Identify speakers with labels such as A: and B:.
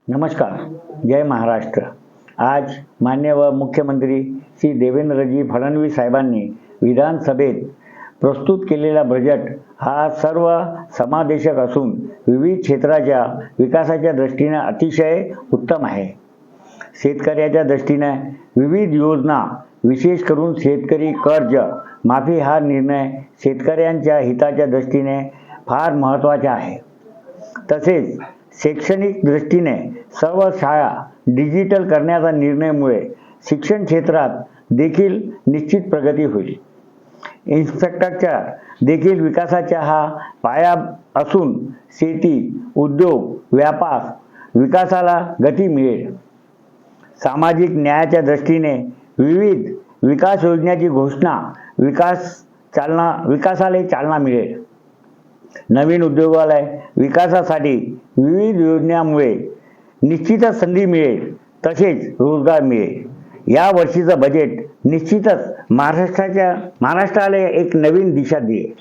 A: नमस्कार. जय महाराष्ट्र. आज माननीय मुख्यमंत्री श्री देवेंद्रजी फडणवीस साहेबांनी विधानसभेत प्रस्तुत केलेला बजेट हा सर्व समावेशक असून विविध क्षेत्राच्या विकासाच्या दृष्टीने अतिशय उत्तम आहे. शेतकऱ्याच्या दृष्टीने विविध योजना, विशेष करून शेतकरी कर्ज माफी हा निर्णय शेतकऱ्यांच्या हिताच्या दृष्टीने फार महत्त्वाचा आहे. तसेच शैक्षणिक दृष्टीने सर्व शाळा डिजिटल करण्याचा निर्णयामुळे शिक्षण क्षेत्रात देखील निश्चित प्रगती होईल. इन्फ्रास्ट्रक्चर देखील विकासाचा हा पाया असून शेती, उद्योग, व्यापार विकासाला गती मिळेल. सामाजिक न्यायाच्या दृष्टीने विविध विकास योजनांची घोषणा विकासाला चालना मिळेल. नवीन उद्योगालय विकासासाठी विविध योजनांमुळे निश्चितच संधी मिळेल, तसेच रोजगार मिळेल. या वर्षीचं बजेट निश्चितच महाराष्ट्राला एक नवीन दिशा देईल.